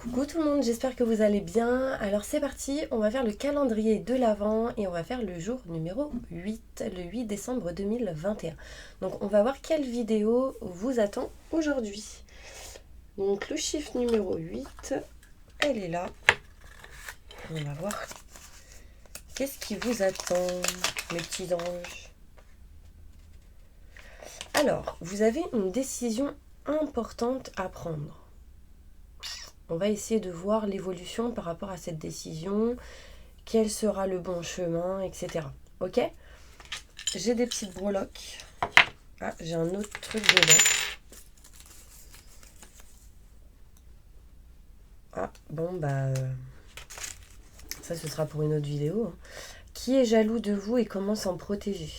Coucou tout le monde, j'espère que vous allez bien. Alors c'est parti, on va faire le calendrier de l'Avent et on va faire le jour numéro 8, le 8 décembre 2021. Donc on va voir quelle vidéo vous attend aujourd'hui. Donc le chiffre numéro 8, elle est là. On va voir qu'est-ce qui vous attend, mes petits anges. Alors, vous avez une décision importante à prendre. On va essayer de voir l'évolution par rapport à cette décision, quel sera le bon chemin, etc. Ok? J'ai des petites breloques. Ah, j'ai un autre truc dedans. Ah, bon, ça ce sera pour une autre vidéo. Hein. Qui est jaloux de vous et comment s'en protéger?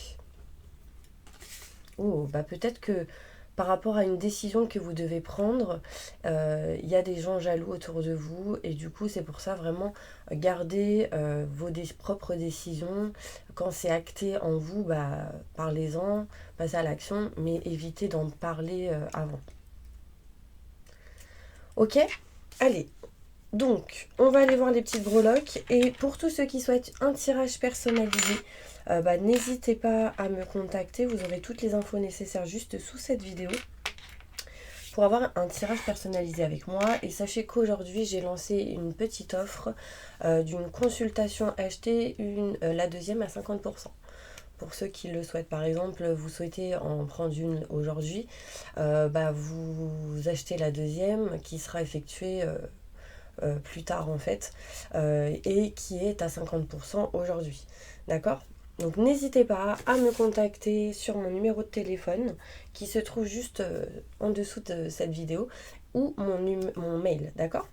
Oh, peut-être que par rapport à une décision que vous devez prendre, il y a des gens jaloux autour de vous et du coup c'est pour ça vraiment gardez vos propres décisions. Quand c'est acté en vous, parlez-en, passez à l'action, mais évitez d'en parler avant. Ok? Allez, donc on va aller voir les petites breloques et pour tous ceux qui souhaitent un tirage personnalisé, n'hésitez pas à me contacter, vous aurez toutes les infos nécessaires juste sous cette vidéo pour avoir un tirage personnalisé avec moi. Et sachez qu'aujourd'hui j'ai lancé une petite offre d'une consultation achetée, la deuxième à 50%. Pour ceux qui le souhaitent, par exemple, vous souhaitez en prendre une aujourd'hui, vous achetez la deuxième qui sera effectuée plus tard en fait, et qui est à 50% aujourd'hui. D'accord ? Donc n'hésitez pas à me contacter sur mon numéro de téléphone qui se trouve juste en dessous de cette vidéo ou mon mail, d'accord?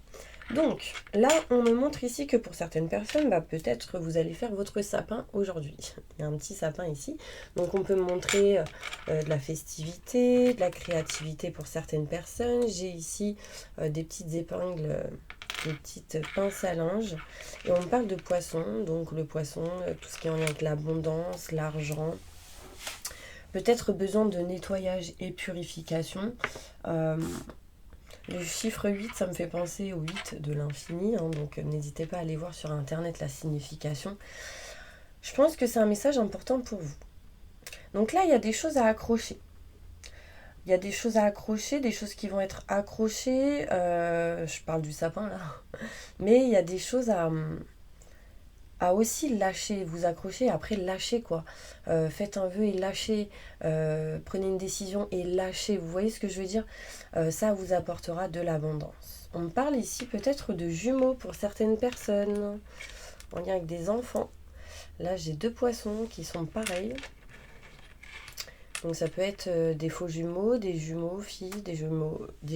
Donc là on me montre ici que pour certaines personnes, peut-être vous allez faire votre sapin aujourd'hui. Il y a un petit sapin ici, donc on peut montrer de la festivité, de la créativité pour certaines personnes. J'ai ici des petites épingles, des petites pinces à linge et on parle de poisson, donc le poisson, tout ce qui est en lien avec l'abondance, l'argent, peut-être besoin de nettoyage et purification. Le chiffre 8, ça me fait penser au 8 de l'infini, hein, donc n'hésitez pas à aller voir sur internet la signification. Je pense que c'est un message important pour vous. Donc là, il y a des choses à accrocher. Il y a des choses à accrocher, des choses qui vont être accrochées. Je parle du sapin là. Mais il y a des choses à aussi lâcher, vous accrocher, après lâcher quoi. Faites un vœu et lâchez. Prenez une décision et lâchez. Vous voyez ce que je veux dire? Ça vous apportera de l'abondance. On me parle ici peut-être de jumeaux pour certaines personnes, en lien avec des enfants. Là j'ai deux poissons qui sont pareils. Donc ça peut être des faux jumeaux, des jumeaux filles, des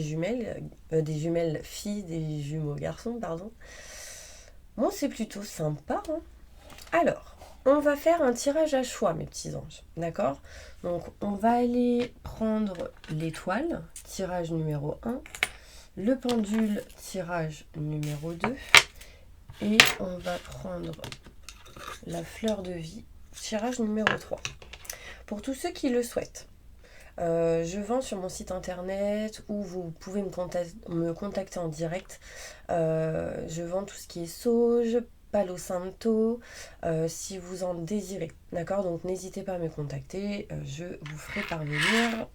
jumelles filles, des jumeaux garçons, pardon. Moi, c'est plutôt sympa. Hein. Alors, on va faire un tirage à choix, mes petits anges. D'accord? Donc, on va aller prendre l'étoile, tirage numéro 1, le pendule, tirage numéro 2, et on va prendre la fleur de vie, tirage numéro 3. Pour tous ceux qui le souhaitent, je vends sur mon site internet ou vous pouvez me contacter en direct. Je vends tout ce qui est sauge, palo santo, si vous en désirez. D'accord? Donc n'hésitez pas à me contacter. Je vous ferai parvenir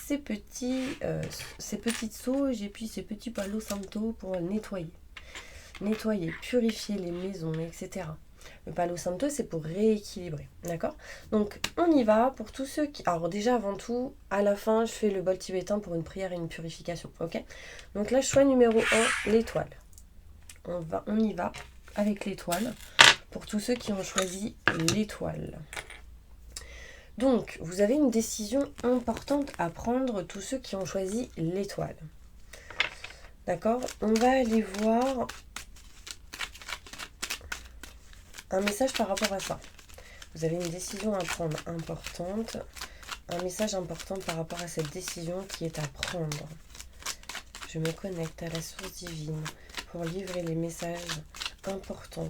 ces petites sauges et puis ces petits palo santo pour nettoyer, purifier les maisons, etc. Le palo santo, c'est pour rééquilibrer, d'accord? Donc, on y va pour tous ceux qui... Alors déjà, avant tout, à la fin, je fais le bol tibétain pour une prière et une purification, ok? Donc là, choix numéro 1, l'étoile. On y va avec l'étoile pour tous ceux qui ont choisi l'étoile. Donc, vous avez une décision importante à prendre, tous ceux qui ont choisi l'étoile. D'accord? On va aller voir un message par rapport à ça. Vous avez une décision à prendre importante. Un message important par rapport à cette décision qui est à prendre. Je me connecte à la source divine pour livrer les messages importants,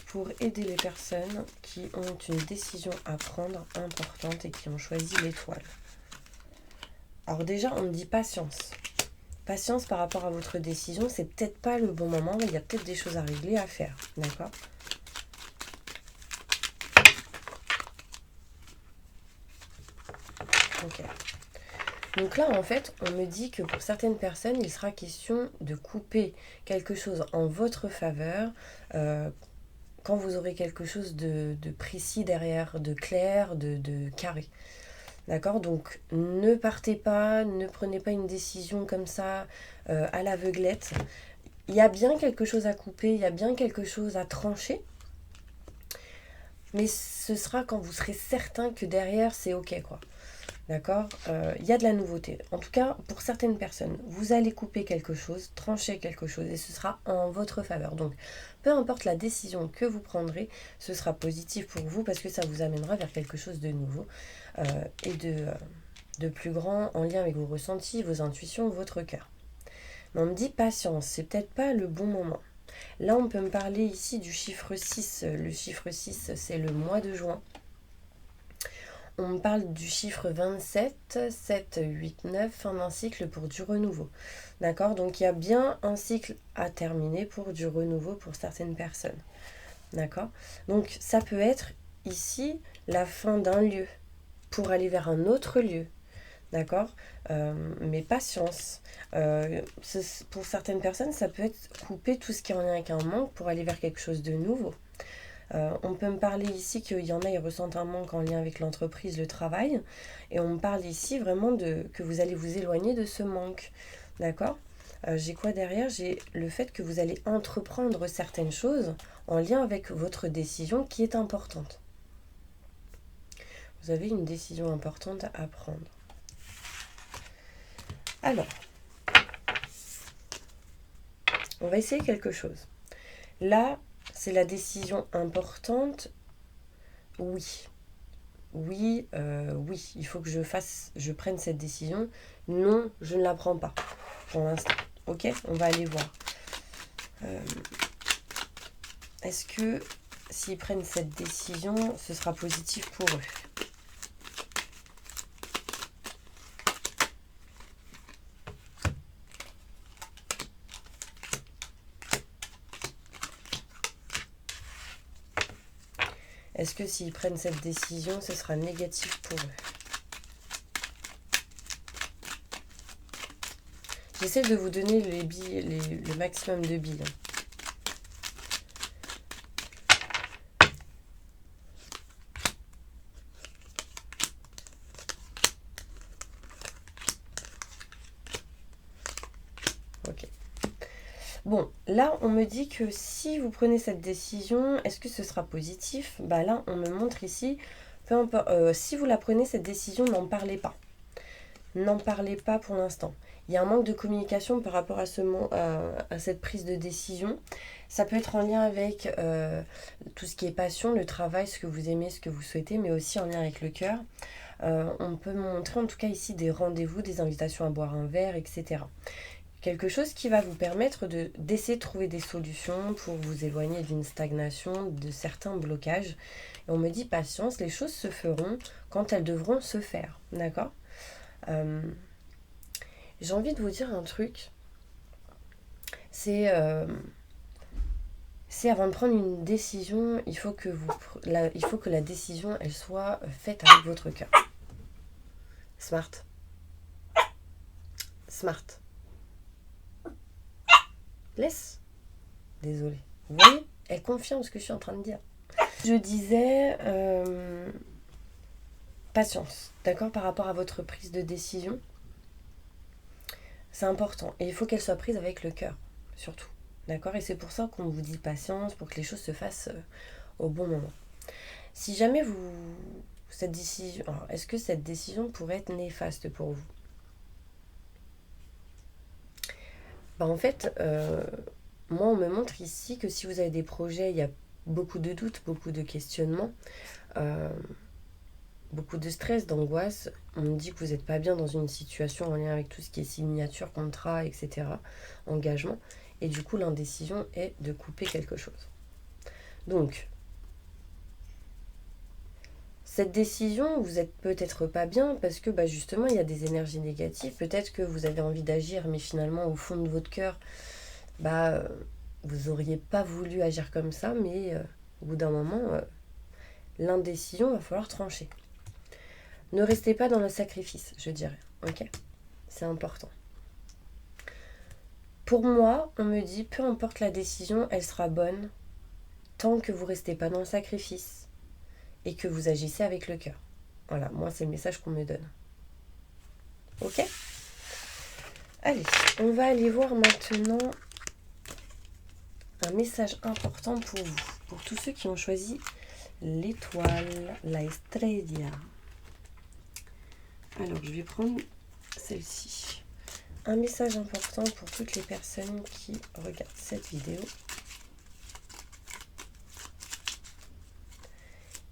pour aider les personnes qui ont une décision à prendre importante et qui ont choisi l'étoile. Alors déjà, on me dit patience. patience par rapport à votre décision, c'est peut-être pas le bon moment, il y a peut-être des choses à régler, à faire, d'accord? Ok. Donc là, en fait, on me dit que pour certaines personnes, il sera question de couper quelque chose en votre faveur quand vous aurez quelque chose de précis derrière, de clair, de carré. D'accord? Donc ne partez pas, ne prenez pas une décision comme ça à l'aveuglette. Il y a bien quelque chose à couper, il y a bien quelque chose à trancher, mais ce sera quand vous serez certain que derrière c'est ok, quoi. D'accord? Il y a de la nouveauté. En tout cas, pour certaines personnes, vous allez couper quelque chose, trancher quelque chose, et ce sera en votre faveur. Donc, peu importe la décision que vous prendrez, ce sera positif pour vous parce que ça vous amènera vers quelque chose de nouveau et de plus grand en lien avec vos ressentis, vos intuitions, votre cœur. Mais on me dit patience, c'est peut-être pas le bon moment. Là, on peut me parler ici du chiffre 6. Le chiffre 6, c'est le mois de juin. On me parle du chiffre 27, 7, 8, 9, fin d'un cycle pour du renouveau. D'accord? Donc il y a bien un cycle à terminer pour du renouveau pour certaines personnes. D'accord? Donc ça peut être ici la fin d'un lieu pour aller vers un autre lieu. D'accord? Mais patience. Pour certaines personnes, ça peut être couper tout ce qui est en lien avec un manque pour aller vers quelque chose de nouveau. On peut me parler ici qu'il y en a, ils ressentent un manque en lien avec l'entreprise, le travail. Et on me parle ici vraiment que vous allez vous éloigner de ce manque. D'accord? J'ai quoi derrière? J'ai le fait que vous allez entreprendre certaines choses en lien avec votre décision qui est importante. Vous avez une décision importante à prendre. Alors, on va essayer quelque chose. Là, c'est la décision importante. Oui. Oui, il faut que je prenne cette décision. Non, je ne la prends pas pour l'instant. Ok, on va aller voir. Est-ce que s'ils prennent cette décision, ce sera positif pour eux? Est-ce que s'ils prennent cette décision, ce sera négatif pour eux? J'essaie de vous donner le maximum de billes. Ok. Bon, là, on me dit que si vous prenez cette décision, est-ce que ce sera positif? Bah là, on me montre ici, peu importe, si vous la prenez, cette décision, n'en parlez pas. N'en parlez pas pour l'instant. Il y a un manque de communication par rapport à cette prise de décision. Ça peut être en lien avec tout ce qui est passion, le travail, ce que vous aimez, ce que vous souhaitez, mais aussi en lien avec le cœur. On peut montrer en tout cas ici des rendez-vous, des invitations à boire un verre, etc. Quelque chose qui va vous permettre d'essayer de trouver des solutions pour vous éloigner d'une stagnation, de certains blocages. Et on me dit patience, les choses se feront quand elles devront se faire. D'accord? J'ai envie de vous dire un truc. C'est avant de prendre une décision, il faut que la décision elle soit faite avec votre cœur. Smart. Laisse. Désolée. Vous voyez, elle confirme ce que je suis en train de dire. Je disais patience, d'accord, par rapport à votre prise de décision. C'est important. Et il faut qu'elle soit prise avec le cœur, surtout. D'accord? Et c'est pour ça qu'on vous dit patience, pour que les choses se fassent au bon moment. Si jamais cette décision... Alors, est-ce que cette décision pourrait être néfaste pour vous? En fait, moi, on me montre ici que si vous avez des projets, il y a beaucoup de doutes, beaucoup de questionnements, beaucoup de stress, d'angoisse. On me dit que vous n'êtes pas bien dans une situation en lien avec tout ce qui est signature, contrat, etc., engagement. Et du coup, l'indécision est de couper quelque chose. Donc, cette décision, vous êtes peut-être pas bien parce que justement il y a des énergies négatives. Peut-être que vous avez envie d'agir, mais finalement au fond de votre cœur, vous auriez pas voulu agir comme ça, mais au bout d'un moment, l'indécision va falloir trancher. Ne restez pas dans le sacrifice, je dirais. Ok ? C'est important. Pour moi, on me dit, peu importe la décision, elle sera bonne tant que vous restez pas dans le sacrifice et que vous agissez avec le cœur. Voilà, moi c'est le message qu'on me donne. Ok ? Allez, on va aller voir maintenant un message important pour vous, pour tous ceux qui ont choisi l'étoile, la estrella. Alors, je vais prendre celle-ci. Un message important pour toutes les personnes qui regardent cette vidéo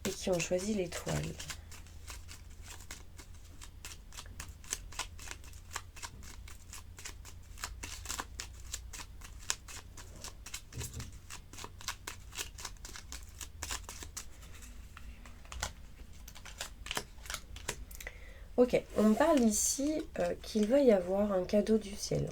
et qui ont choisi l'étoile. Ok, on me parle ici qu'il va y avoir un cadeau du ciel.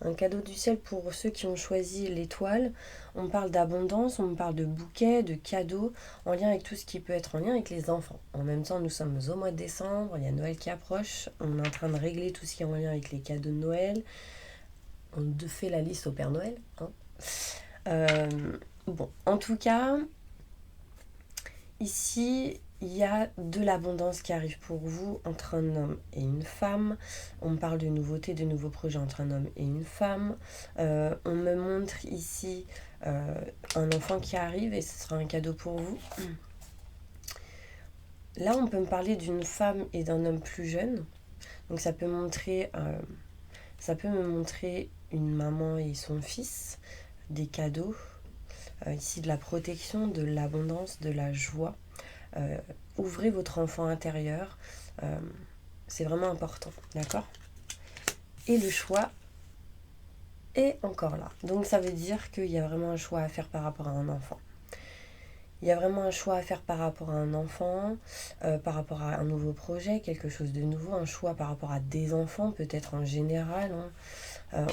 Un cadeau du ciel pour ceux qui ont choisi l'étoile. On parle d'abondance, on parle de bouquets, de cadeaux, en lien avec tout ce qui peut être en lien avec les enfants. En même temps, nous sommes au mois de décembre, il y a Noël qui approche. On est en train de régler tout ce qui est en lien avec les cadeaux de Noël. On fait la liste au Père Noël. Bon, en tout cas, ici, il y a de l'abondance qui arrive pour vous entre un homme et une femme. On me parle de nouveautés, de nouveaux projets entre un homme et une femme. On me montre ici un enfant qui arrive et ce sera un cadeau pour vous. Là, on peut me parler d'une femme et d'un homme plus jeune. Donc ça peut me montrer une maman et son fils, des cadeaux. Ici, de la protection, de l'abondance, de la joie. Ouvrez votre enfant intérieur, c'est vraiment important, d'accord ? Et le choix est encore là. Donc ça veut dire qu'il y a vraiment un choix à faire par rapport à un enfant. Il y a vraiment un choix à faire par rapport à un enfant, par rapport à un nouveau projet, quelque chose de nouveau, un choix par rapport à des enfants, peut-être en général.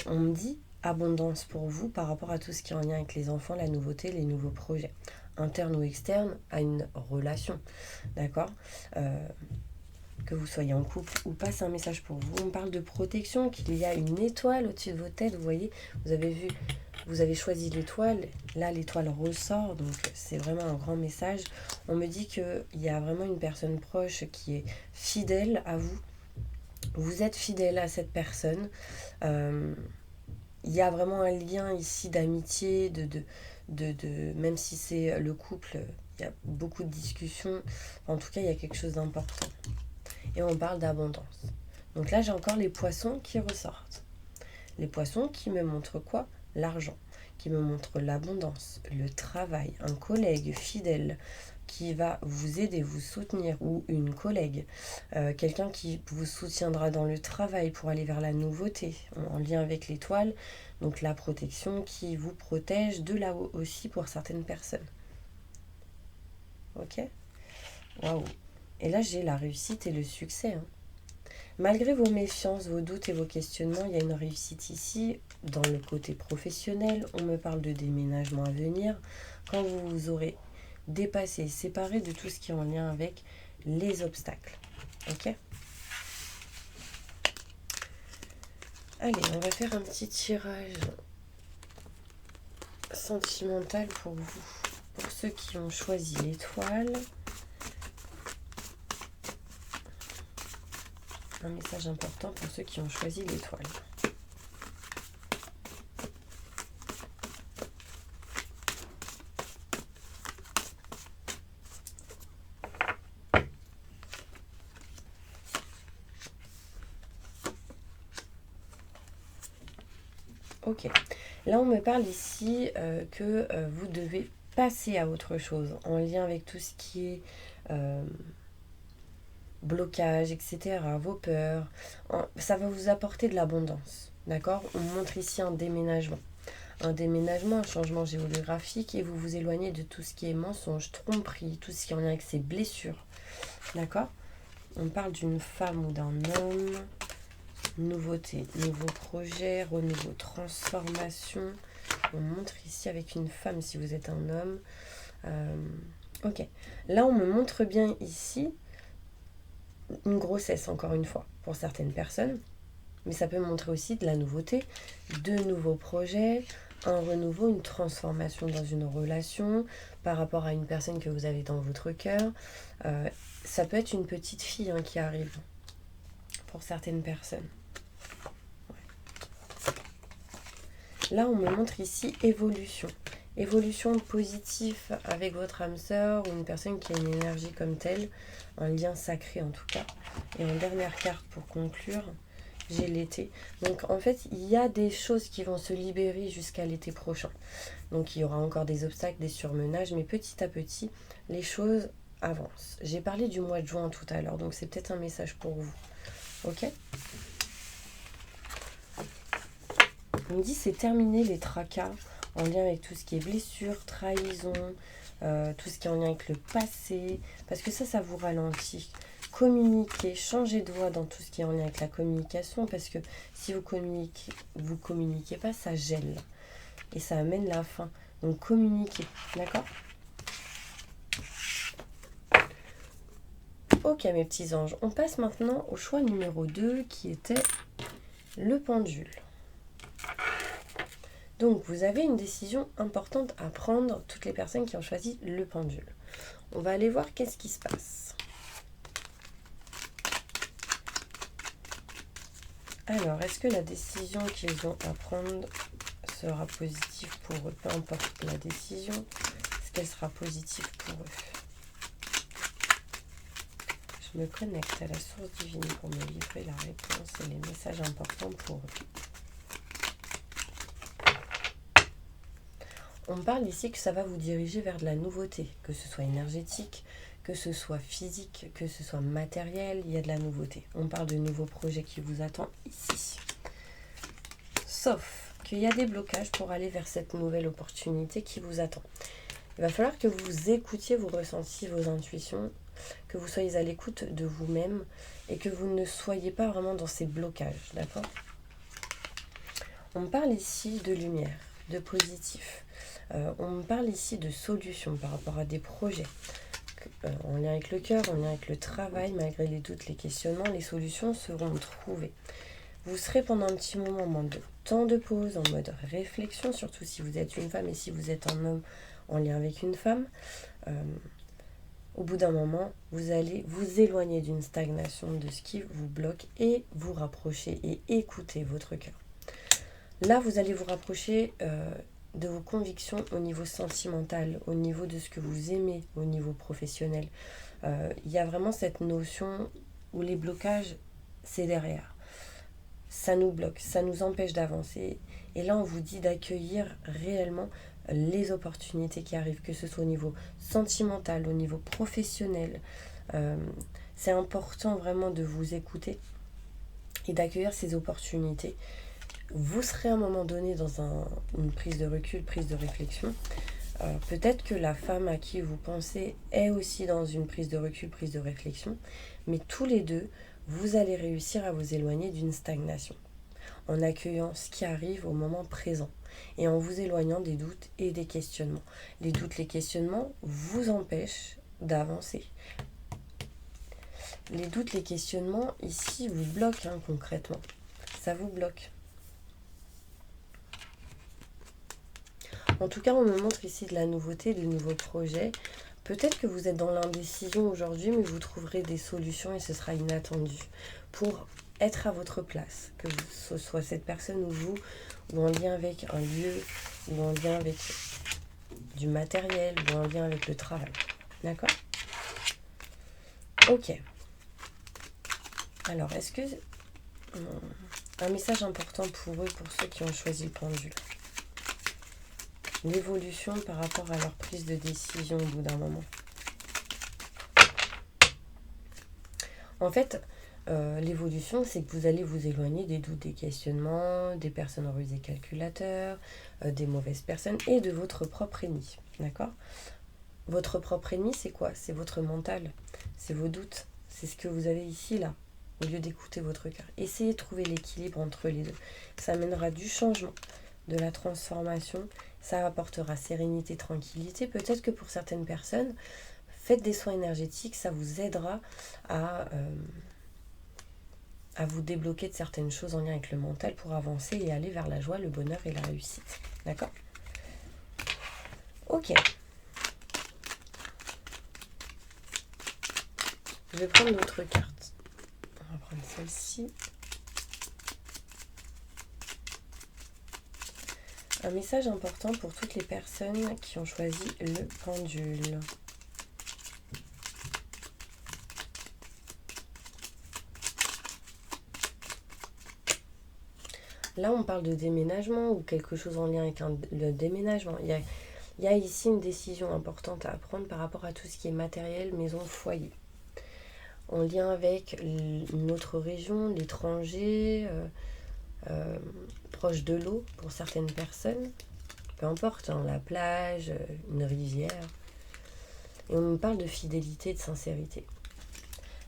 On me dit abondance pour vous par rapport à tout ce qui est en lien avec les enfants, la nouveauté, les nouveaux projets, internes ou externes, à une relation, d'accord ? Que vous soyez en couple ou pas, c'est un message pour vous. On parle de protection, qu'il y a une étoile au-dessus de vos têtes, vous voyez, vous avez vu, vous avez choisi l'étoile, là l'étoile ressort, donc c'est vraiment un grand message. On me dit qu'il y a vraiment une personne proche qui est fidèle à vous, vous êtes fidèle à cette personne, il y a vraiment un lien ici d'amitié, même si c'est le couple, il y a beaucoup de discussions, en tout cas il y a quelque chose d'important. Et on parle d'abondance. Donc là j'ai encore les poissons qui ressortent. Les poissons qui me montrent quoi ? L'argent, qui me montre l'abondance, le travail, un collègue fidèle qui va vous aider, vous soutenir, ou une collègue, quelqu'un qui vous soutiendra dans le travail pour aller vers la nouveauté, en lien avec l'étoile, donc la protection qui vous protège de là-haut aussi pour certaines personnes. Ok ? Waouh ! Et là j'ai la réussite et le succès, Malgré vos méfiances, vos doutes et vos questionnements, il y a une réussite ici. Dans le côté professionnel, on me parle de déménagement à venir. Quand vous vous aurez dépassé, séparé de tout ce qui est en lien avec les obstacles. Ok ? Allez, on va faire un petit tirage sentimental pour vous. Pour ceux qui ont choisi l'étoile. Un message important pour ceux qui ont choisi l'étoile. Ok. Là, on me parle ici que vous devez passer à autre chose en lien avec tout ce qui est blocage, etc., vos peurs. Ça va vous apporter de l'abondance, d'accord ? On montre ici un déménagement. Un déménagement, un changement géographique et vous vous éloignez de tout ce qui est mensonge, tromperie, tout ce qui est en lien avec ces blessures. D'accord? On parle d'une femme ou d'un homme. Nouveauté, nouveau projet, renouveau, transformation. On montre ici avec une femme si vous êtes un homme. Ok. Là, on me montre bien ici une grossesse, encore une fois, pour certaines personnes. Mais ça peut montrer aussi de la nouveauté, de nouveaux projets, un renouveau, une transformation dans une relation par rapport à une personne que vous avez dans votre cœur. Ça peut être une petite fille qui arrive pour certaines personnes. Là, on me montre ici évolution. Évolution positive avec votre âme sœur ou une personne qui a une énergie comme telle, un lien sacré en tout cas. Et en dernière carte pour conclure, j'ai l'été. Donc en fait, il y a des choses qui vont se libérer jusqu'à l'été prochain. Donc il y aura encore des obstacles, des surmenages, mais petit à petit, les choses avancent. J'ai parlé du mois de juin tout à l'heure, donc c'est peut-être un message pour vous. Ok ? On me dit c'est terminé les tracas en lien avec tout ce qui est blessure, trahison, tout ce qui est en lien avec le passé, parce que ça vous ralentit. Communiquer, changer de voix dans tout ce qui est en lien avec la communication, parce que si vous communiquez pas, ça gèle et ça amène la fin. Donc communiquer, d'accord? Ok mes petits anges, on passe maintenant au choix numéro 2 qui était le pendule. Donc, vous avez une décision importante à prendre, toutes les personnes qui ont choisi le pendule. On va aller voir qu'est-ce qui se passe. Alors, est-ce que la décision qu'ils ont à prendre sera positive pour eux? Peu importe la décision, est-ce qu'elle sera positive pour eux? Je me connecte à la source divine pour me livrer la réponse et les messages importants pour eux. On parle ici que ça va vous diriger vers de la nouveauté, que ce soit énergétique, que ce soit physique, que ce soit matériel, il y a de la nouveauté. On parle de nouveaux projets qui vous attendent ici. Sauf qu'il y a des blocages pour aller vers cette nouvelle opportunité qui vous attend. Il va falloir que vous écoutiez, vous ressentiez vos intuitions, que vous soyez à l'écoute de vous-même et que vous ne soyez pas vraiment dans ces blocages, d'accord? On parle ici de lumière, de positif. On me parle ici de solutions par rapport à des projets en lien avec le cœur, en lien avec le travail, malgré les doutes, les questionnements, les solutions seront trouvées. Vous serez pendant un petit moment en mode temps de pause, en mode réflexion, surtout si vous êtes une femme et si vous êtes un homme en lien avec une femme. Au bout d'un moment, vous allez vous éloigner d'une stagnation de ce qui vous bloque et vous rapprocher et écouter votre cœur. Là, vous allez vous rapprocher de vos convictions au niveau sentimental, au niveau de ce que vous aimez, au niveau professionnel. Il y a vraiment cette notion où les blocages, c'est derrière. Ça nous bloque, ça nous empêche d'avancer. Et là, on vous dit d'accueillir réellement les opportunités qui arrivent, que ce soit au niveau sentimental, au niveau professionnel. C'est important vraiment de vous écouter et d'accueillir ces opportunités. Vous serez à un moment donné dans une prise de recul, prise de réflexion. Peut-être que la femme à qui vous pensez est aussi dans une prise de recul, prise de réflexion. Mais tous les deux, vous allez réussir à vous éloigner d'une stagnation. En accueillant ce qui arrive au moment présent. Et en vous éloignant des doutes et des questionnements. Les doutes, les questionnements vous empêchent d'avancer. Les doutes, les questionnements, ici, vous bloquent concrètement. Ça vous bloque. En tout cas, on me montre ici de la nouveauté, de nouveaux projets. Peut-être que vous êtes dans l'indécision aujourd'hui, mais vous trouverez des solutions et ce sera inattendu pour être à votre place. Que ce soit cette personne ou vous, ou en lien avec un lieu, ou en lien avec du matériel, ou en lien avec le travail. D'accord? Ok. Alors, est-ce que... un message important pour eux, pour ceux qui ont choisi le pendule. L'évolution par rapport à leur prise de décision au bout d'un moment. En fait, l'évolution, c'est que vous allez vous éloigner des doutes, des questionnements, des personnes rusées calculateurs, des mauvaises personnes et de votre propre ennemi. D'accord ? Votre propre ennemi, c'est quoi? C'est votre mental, c'est vos doutes, c'est ce que vous avez ici, là, au lieu d'écouter votre cœur. Essayez de trouver l'équilibre entre les deux. Ça amènera du changement, de la transformation, ça apportera sérénité, tranquillité. Peut-être que pour certaines personnes, faites des soins énergétiques, ça vous aidera à vous débloquer de certaines choses en lien avec le mental pour avancer et aller vers la joie, le bonheur et la réussite. D'accord? Ok. Je vais prendre d'autres cartes. On va prendre celle-ci. Un message important pour toutes les personnes qui ont choisi le pendule. Là, on parle de déménagement ou quelque chose en lien avec le déménagement. Il y a ici une décision importante à prendre par rapport à tout ce qui est matériel, maison, foyer. En lien avec une autre région, l'étranger, proche de l'eau pour certaines personnes. Peu importe, hein, la plage, une rivière. Et on me parle de fidélité et de sincérité.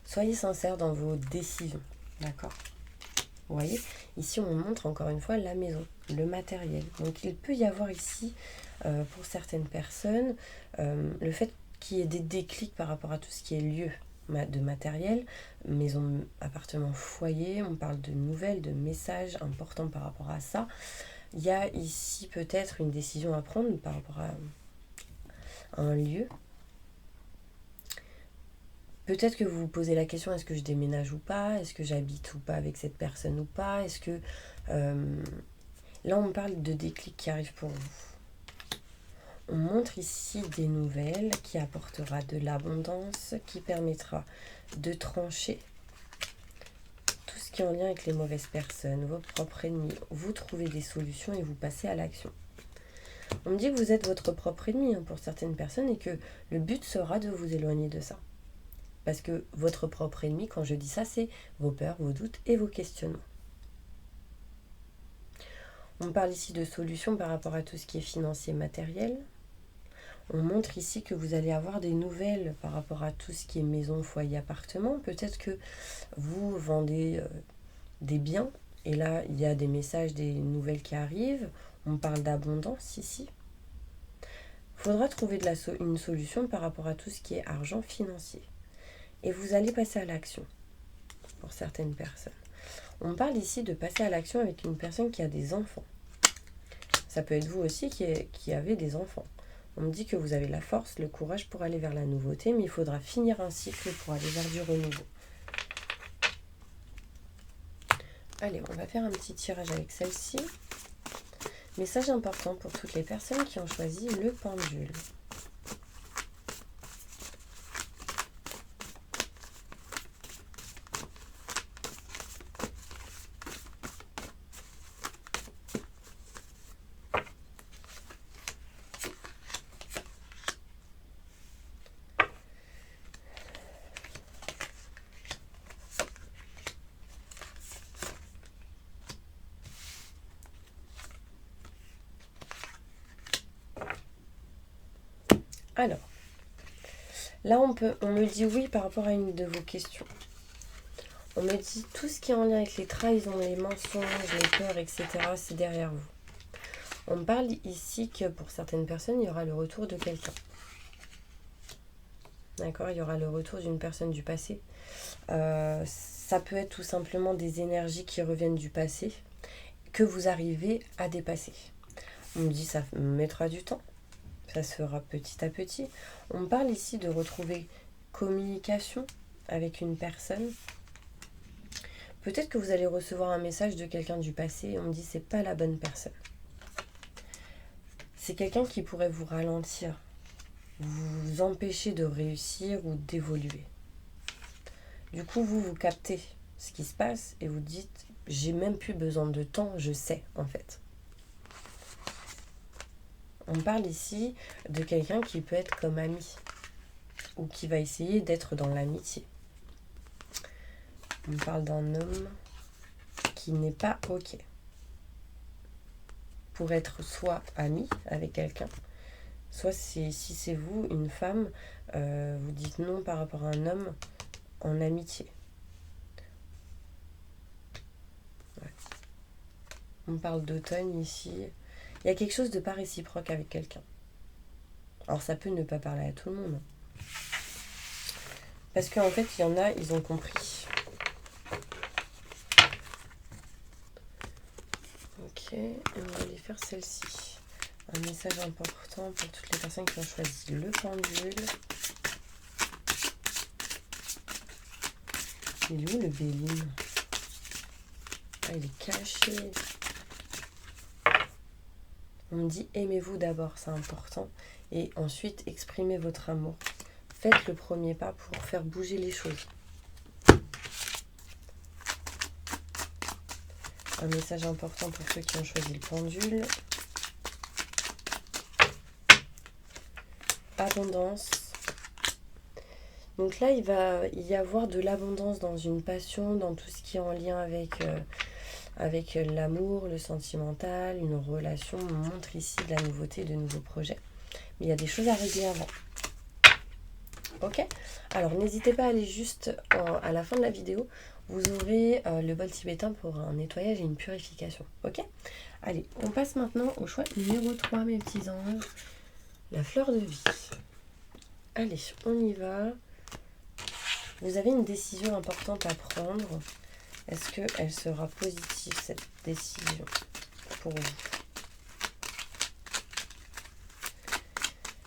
Soyez sincères dans vos décisions, d'accord? Vous voyez, ici on montre encore une fois la maison, le matériel. Donc il peut y avoir ici, pour certaines personnes, le fait qu'il y ait des déclics par rapport à tout ce qui est lieu de matériel, maison, appartement, foyer. On parle de nouvelles, de messages importants par rapport à ça. Il y a ici peut-être une décision à prendre par rapport à un lieu. Peut-être que vous vous posez la question, est-ce que je déménage ou pas? Est-ce que j'habite ou pas avec cette personne ou pas? Est-ce que... là, on parle de déclic qui arrive pour vous. On montre ici des nouvelles qui apportera de l'abondance, qui permettra de trancher tout ce qui est en lien avec les mauvaises personnes, vos propres ennemis. Vous trouvez des solutions et vous passez à l'action. On me dit que vous êtes votre propre ennemi, hein, pour certaines personnes, et que le but sera de vous éloigner de ça. Parce que votre propre ennemi, quand je dis ça, c'est vos peurs, vos doutes et vos questionnements. On parle ici de solutions par rapport à tout ce qui est financier, matériel. On montre ici que vous allez avoir des nouvelles par rapport à tout ce qui est maison, foyer, appartement. Peut-être que vous vendez des biens et là, il y a des messages, des nouvelles qui arrivent. On parle d'abondance ici. Il faudra trouver une solution par rapport à tout ce qui est argent financier. Et vous allez passer à l'action pour certaines personnes. On parle ici de passer à l'action avec une personne qui a des enfants. Ça peut être vous aussi qui avez des enfants. On me dit que vous avez la force, le courage pour aller vers la nouveauté, mais il faudra finir un cycle pour aller vers du renouveau. Allez, on va faire un petit tirage avec celle-ci. Message important pour toutes les personnes qui ont choisi le pendule. Alors, là on me dit oui par rapport à une de vos questions. On me dit tout ce qui est en lien avec les trahisons, les mensonges, les peurs, etc. c'est derrière vous. On me parle ici que pour certaines personnes, il y aura le retour de quelqu'un. D'accord, il y aura le retour d'une personne du passé. Ça peut être tout simplement des énergies qui reviennent du passé que vous arrivez à dépasser. On me dit ça mettra du temps. Ça se fera petit à petit. On me parle ici de retrouver communication avec une personne. Peut-être que vous allez recevoir un message de quelqu'un du passé et on me dit c'est pas la bonne personne. C'est quelqu'un qui pourrait vous ralentir, vous empêcher de réussir ou d'évoluer. Du coup, vous captez ce qui se passe et vous dites j'ai même plus besoin de temps, je sais en fait. On parle ici de quelqu'un qui peut être comme ami ou qui va essayer d'être dans l'amitié. On parle d'un homme qui n'est pas OK pour être soit ami avec quelqu'un, Soit si c'est vous, une femme, vous dites non par rapport à un homme en amitié. Ouais. On parle d'automne ici. Il y a quelque chose de pas réciproque avec quelqu'un. Alors ça peut ne pas parler à tout le monde. Parce qu'en fait, il y en a, ils ont compris. Ok, et on va aller faire celle-ci. Un message important pour toutes les personnes qui ont choisi le pendule. Il est où le Béline? Ah, il est caché. On me dit aimez-vous d'abord, c'est important. Et ensuite, exprimez votre amour. Faites le premier pas pour faire bouger les choses. Un message important pour ceux qui ont choisi le pendule. Abondance. Donc là, il va y avoir de l'abondance dans une passion, dans tout ce qui est en lien avec l'amour, le sentimental, une relation. On montre ici de la nouveauté, de nouveaux projets. Mais il y a des choses à régler avant. Ok? Alors, n'hésitez pas à aller juste à la fin de la vidéo. Vous aurez le bol tibétain pour un nettoyage et une purification. Ok? Allez, on passe maintenant au choix numéro 3, mes petits anges. La fleur de vie. Allez, on y va. Vous avez une décision importante à prendre. Est-ce qu'elle sera positive, cette décision, pour vous?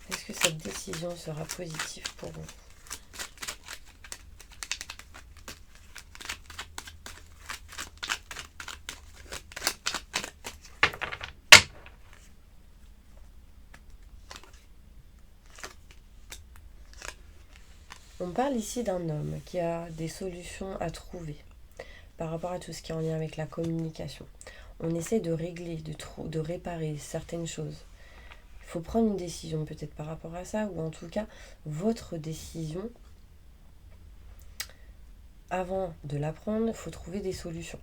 Est-ce que cette décision sera positive pour vous? On parle ici d'un homme qui a des solutions à trouver par rapport à tout ce qui est en lien avec la communication. On essaie de régler, de réparer certaines choses. Il faut prendre une décision peut-être par rapport à ça, ou en tout cas, votre décision, avant de la prendre, il faut trouver des solutions.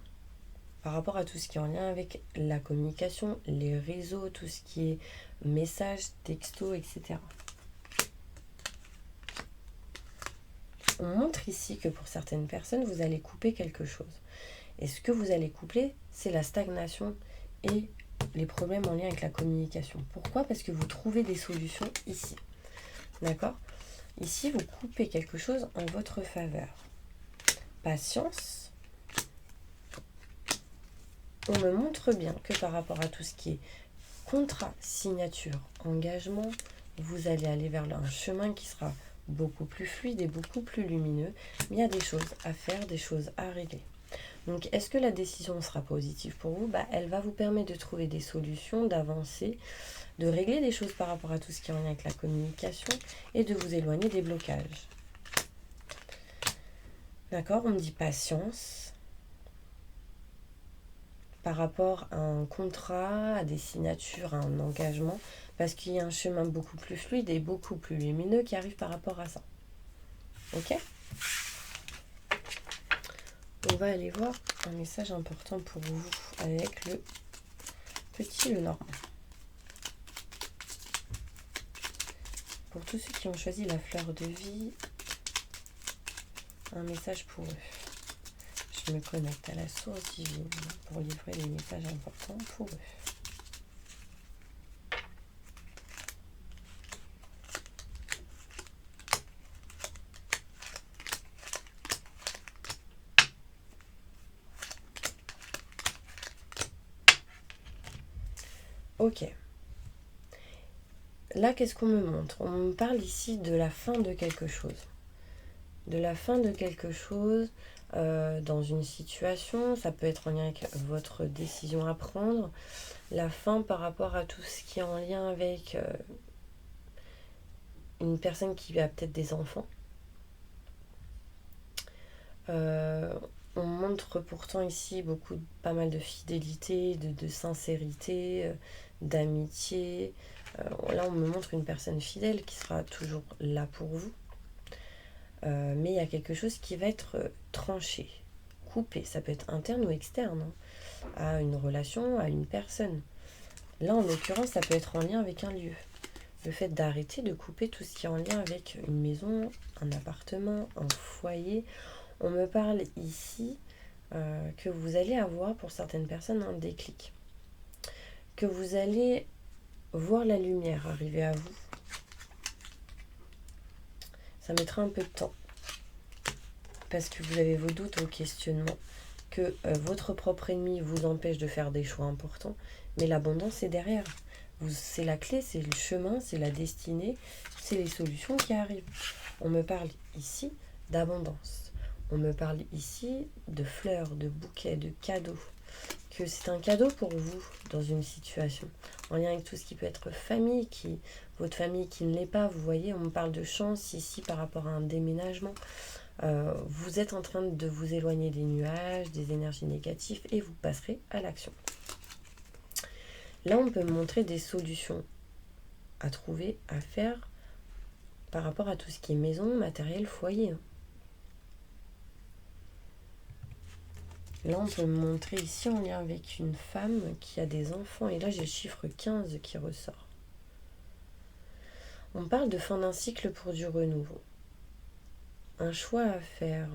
Par rapport à tout ce qui est en lien avec la communication, les réseaux, tout ce qui est messages, textos, etc. On montre ici que pour certaines personnes, vous allez couper quelque chose. Et ce que vous allez couper, c'est la stagnation et les problèmes en lien avec la communication. Pourquoi? Parce que vous trouvez des solutions ici. D'accord? Ici, vous coupez quelque chose en votre faveur. Patience. On me montre bien que par rapport à tout ce qui est contrat, signature, engagement, vous allez aller vers un chemin qui sera beaucoup plus fluide et beaucoup plus lumineux. Mais il y a des choses à faire, des choses à régler. Donc, est-ce que la décision sera positive pour vous? Elle va vous permettre de trouver des solutions, d'avancer, de régler des choses par rapport à tout ce qui est en lien avec la communication et de vous éloigner des blocages. D'accord? On me dit patience par rapport à un contrat, à des signatures, à un engagement, parce qu'il y a un chemin beaucoup plus fluide et beaucoup plus lumineux qui arrive par rapport à ça. Ok? On va aller voir un message important pour vous avec le petit Lenormand. Pour tous ceux qui ont choisi la fleur de vie, un message pour eux. Je me connecte à la source divine pour livrer les messages importants pour eux. Ok. Là, qu'est-ce qu'on me montre? On me parle ici de la fin de quelque chose. De la fin de quelque chose dans une situation. Ça peut être en lien avec votre décision à prendre. La fin par rapport à tout ce qui est en lien avec une personne qui a peut-être des enfants. On montre pourtant ici pas mal de fidélité, de sincérité, d'amitié. Là, on me montre une personne fidèle qui sera toujours là pour vous. Mais il y a quelque chose qui va être tranché, coupé. Ça peut être interne ou externe, à une relation, à une personne. Là, en l'occurrence, ça peut être en lien avec un lieu. le fait d'arrêter, de couper tout ce qui est en lien avec une maison, un appartement, un foyer. On me parle ici que vous allez avoir pour certaines personnes un déclic. Que vous allez voir la lumière arriver à vous. Ça mettra un peu de temps. Parce que vous avez vos doutes, vos questionnements. Que votre propre ennemi vous empêche de faire des choix importants. Mais l'abondance est derrière. C'est la clé, c'est le chemin, c'est la destinée, c'est les solutions qui arrivent. On me parle ici d'abondance. On me parle ici de fleurs, de bouquets, de cadeaux. Que c'est un cadeau pour vous dans une situation. En lien avec tout ce qui peut être famille, votre famille qui ne l'est pas. Vous voyez, on me parle de chance ici par rapport à un déménagement. Vous êtes en train de vous éloigner des nuages, des énergies négatives et vous passerez à l'action. Là, on peut me montrer des solutions à trouver, à faire par rapport à tout ce qui est maison, matériel, foyer. Là, on peut me montrer ici en lien avec une femme qui a des enfants. Et là, j'ai le chiffre 15 qui ressort. On parle de fin d'un cycle pour du renouveau. Un choix à faire.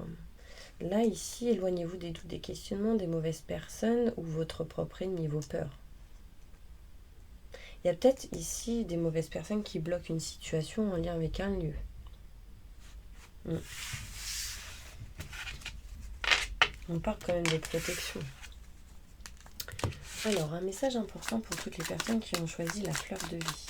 Là, ici, éloignez-vous des doutes, des questionnements, des mauvaises personnes ou votre propre ennemi, vos peurs. Il y a peut-être ici des mauvaises personnes qui bloquent une situation en lien avec un lieu. On parle quand même de protection. Alors, un message important pour toutes les personnes qui ont choisi la fleur de vie.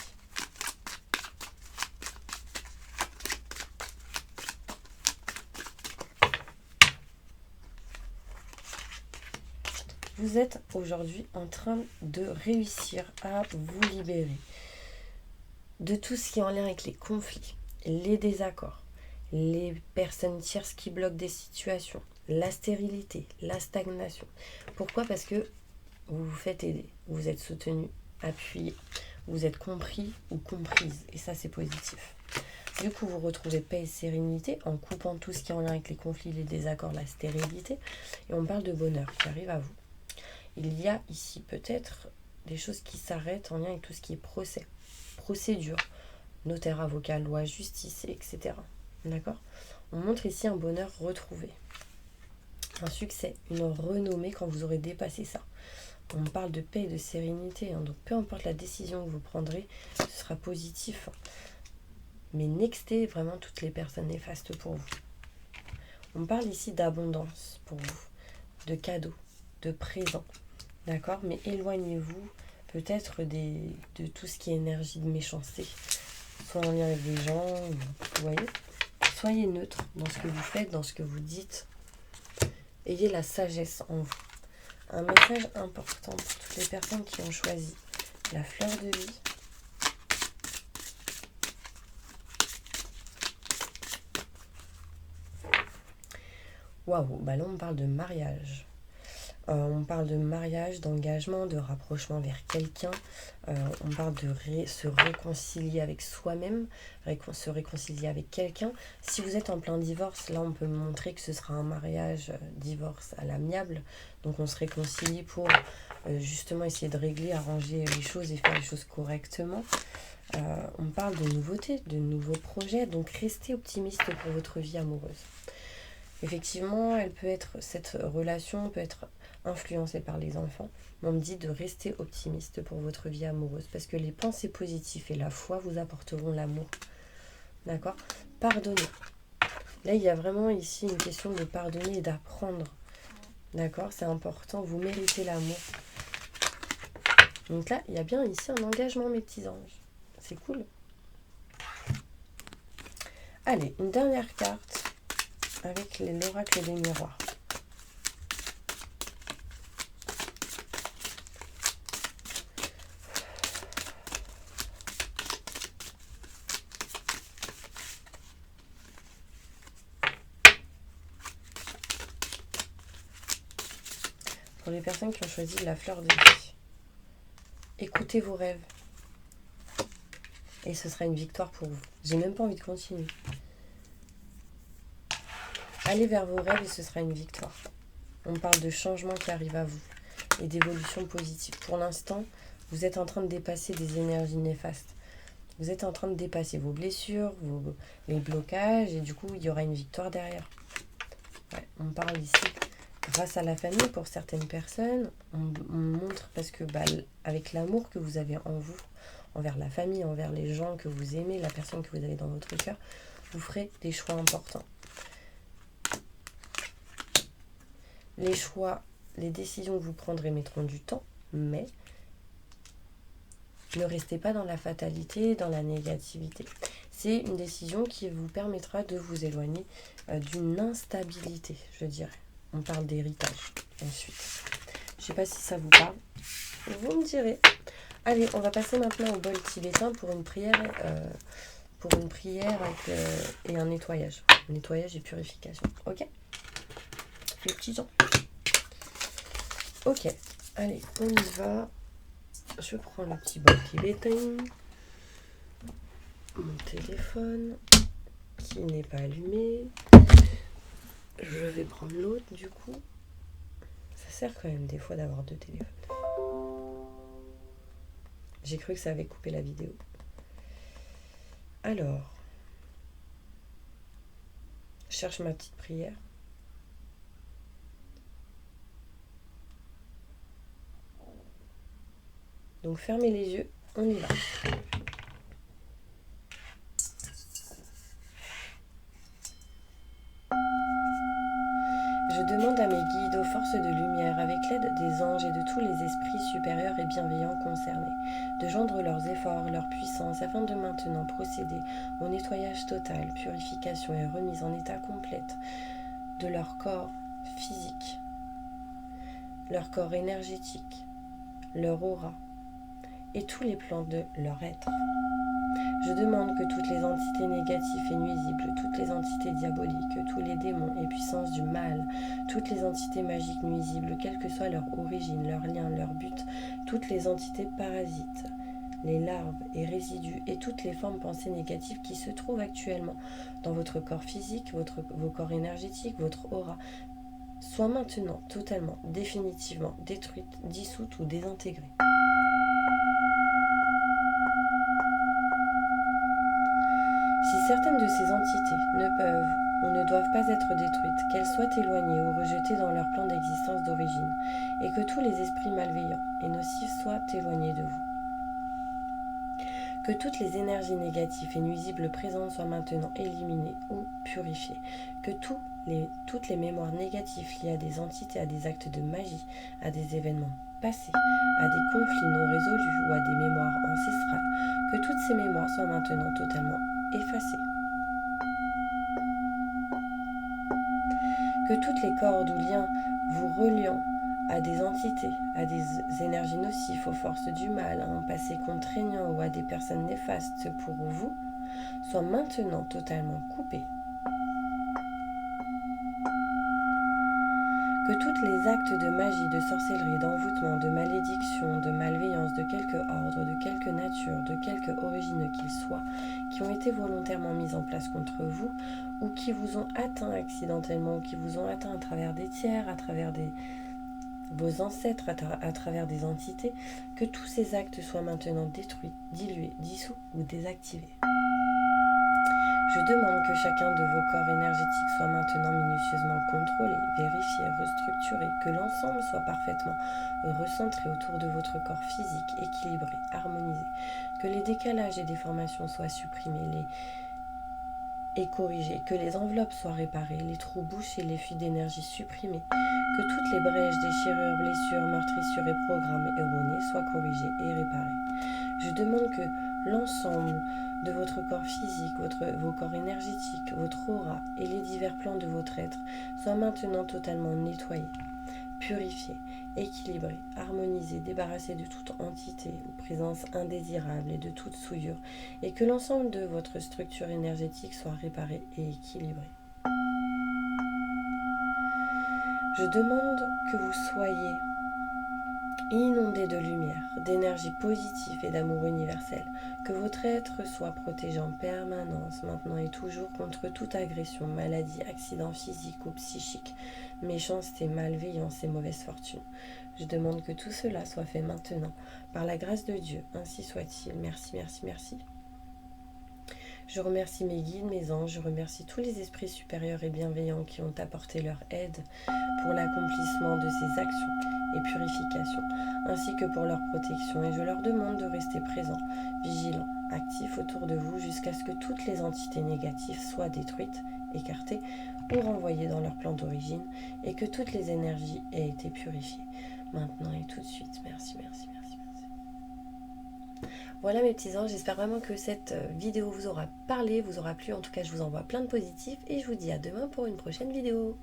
Vous êtes aujourd'hui en train de réussir à vous libérer de tout ce qui est en lien avec les conflits, les désaccords, les personnes tierces qui bloquent des situations, la stérilité, la stagnation. Pourquoi ? Parce que vous vous faites aider, vous êtes soutenu, appuyé, vous êtes compris ou comprise. Et ça, c'est positif. Du coup, vous retrouvez paix et sérénité en coupant tout ce qui est en lien avec les conflits, les désaccords, la stérilité. Et on parle de bonheur qui arrive à vous. Il y a ici peut-être des choses qui s'arrêtent en lien avec tout ce qui est procédure, notaire, avocat, loi, justice, etc. D'accord ? On montre ici un bonheur retrouvé. Un succès, une renommée quand vous aurez dépassé ça. On parle de paix et de sérénité. Donc peu importe la décision que vous prendrez, ce sera positif. Mais nextez vraiment toutes les personnes néfastes pour vous. On parle ici d'abondance pour vous, de cadeaux, de présents. D'accord ? Mais éloignez-vous peut-être de tout ce qui est énergie de méchanceté. Soit en lien avec des gens, vous voyez ? Soyez neutre dans ce que vous faites, dans ce que vous dites. Ayez la sagesse en vous. Un message important pour toutes les personnes qui ont choisi la fleur de vie. Waouh, bah là on parle de mariage. On parle de mariage, d'engagement, de rapprochement vers quelqu'un. On parle de se réconcilier avec soi-même, se réconcilier avec quelqu'un. Si vous êtes en plein divorce, là on peut montrer que ce sera un mariage, divorce à l'amiable. Donc on se réconcilie pour justement essayer de régler, arranger les choses et faire les choses correctement. On parle de nouveautés, de nouveaux projets. Donc restez optimiste pour votre vie amoureuse. Effectivement, cette relation peut être influencée par les enfants. Mais on me dit de rester optimiste pour votre vie amoureuse parce que les pensées positives et la foi vous apporteront l'amour. D'accord ? Pardonnez. Là, il y a vraiment ici une question de pardonner et d'apprendre. D'accord ? C'est important. Vous méritez l'amour. Donc là, il y a bien ici un engagement, mes petits anges. C'est cool. Allez, une dernière carte avec l'oracle des miroirs. Pour les personnes qui ont choisi la fleur de vie, écoutez vos rêves. Et ce sera une victoire pour vous. J'ai même pas envie de continuer. Allez vers vos rêves et ce sera une victoire. On parle de changement qui arrive à vous et d'évolution positive. Pour l'instant, vous êtes en train de dépasser des énergies néfastes. Vous êtes en train de dépasser vos blessures, les blocages, et du coup, il y aura une victoire derrière. Ouais, on parle ici grâce à la famille pour certaines personnes. On montre parce que avec l'amour que vous avez en vous, envers la famille, envers les gens que vous aimez, la personne que vous avez dans votre cœur, vous ferez des choix importants. Les choix, les décisions que vous prendrez mettront du temps, mais ne restez pas dans la fatalité, dans la négativité. C'est une décision qui vous permettra de vous éloigner d'une instabilité, je dirais. On parle d'héritage ensuite. Je ne sais pas si ça vous parle. Vous me direz. Allez, on va passer maintenant au bol tibétain pour une prière, et un nettoyage. Nettoyage et purification. Ok? Les petits gens. Ok. Allez, on y va. Je prends le petit bol tibétain. Mon téléphone qui n'est pas allumé. Je vais prendre l'autre du coup. Ça sert quand même des fois d'avoir deux téléphones. J'ai cru que ça avait coupé la vidéo. Alors, je cherche ma petite prière. Donc fermez les yeux, on y va. Je demande à mes guides, aux forces de lumière, avec l'aide des anges et de tous les esprits supérieurs et bienveillants concernés, de joindre leurs efforts, leur puissance, afin de maintenant procéder au nettoyage total, purification et remise en état complète de leur corps physique, leur corps énergétique, leur aura et tous les plans de leur être. Je demande que toutes les entités négatives et nuisibles, toutes les entités diaboliques, tous les démons et puissances du mal, toutes les entités magiques nuisibles, quelle que soit leur origine, leur lien, leur but, toutes les entités parasites, les larves et résidus et toutes les formes pensées négatives qui se trouvent actuellement dans votre corps physique, vos corps énergétiques, votre aura, soient maintenant totalement, définitivement détruites, dissoutes ou désintégrées. Si certaines de ces entités ne peuvent ou ne doivent pas être détruites, qu'elles soient éloignées ou rejetées dans leur plan d'existence d'origine, et que tous les esprits malveillants et nocifs soient éloignés de vous. Que toutes les énergies négatives et nuisibles présentes soient maintenant éliminées ou purifiées. Que toutes les mémoires négatives liées à des entités, à des actes de magie, à des événements passés, à des conflits non résolus ou à des mémoires ancestrales, que toutes ces mémoires soient maintenant totalement effacées. Que toutes les cordes ou liens vous reliant à des entités, à des énergies nocives, aux forces du mal, à un passé contraignant ou à des personnes néfastes pour vous, soient maintenant totalement coupées. Que tous les actes de magie, de sorcellerie, d'envoûtement, de malédiction, de malveillance, de quelque ordre, de quelque nature, de quelque origine qu'ils soient, qui ont été volontairement mis en place contre vous, ou qui vous ont atteint accidentellement, ou qui vous ont atteint à travers des tiers, à travers vos ancêtres, à travers des entités, que tous ces actes soient maintenant détruits, dilués, dissous ou désactivés. Je demande que chacun de vos corps énergétiques soit maintenant minutieusement contrôlé, vérifié, restructuré, que l'ensemble soit parfaitement recentré autour de votre corps physique, équilibré, harmonisé, que les décalages et déformations soient supprimés et corrigés, que les enveloppes soient réparées, les trous bouchés, les fuites d'énergie supprimées, que toutes les brèches, déchirures, blessures, meurtrissures et programmes erronés soient corrigés et réparés. Je demande que l'ensemble de votre corps physique, vos corps énergétiques, votre aura et les divers plans de votre être soient maintenant totalement nettoyés, purifiés, équilibrés, harmonisés, débarrassés de toute entité ou présence indésirable et de toute souillure, et que l'ensemble de votre structure énergétique soit réparé et équilibré. Je demande que vous soyez inondé de lumière, d'énergie positive et d'amour universel, que votre être soit protégé en permanence, maintenant et toujours, contre toute agression, maladie, accident physique ou psychique, méchanceté, malveillance et mauvaise fortune. Je demande que tout cela soit fait maintenant, par la grâce de Dieu, ainsi soit-il. Merci, merci, merci. Je remercie mes guides, mes anges, je remercie tous les esprits supérieurs et bienveillants qui ont apporté leur aide pour l'accomplissement de ces actions et purifications, ainsi que pour leur protection. Et je leur demande de rester présents, vigilants, actifs autour de vous jusqu'à ce que toutes les entités négatives soient détruites, écartées ou renvoyées dans leur plan d'origine et que toutes les énergies aient été purifiées. Maintenant et tout de suite. Merci, merci, merci, merci. Voilà mes petits anges, j'espère vraiment que cette vidéo vous aura parlé, vous aura plu. En tout cas, je vous envoie plein de positifs et je vous dis à demain pour une prochaine vidéo.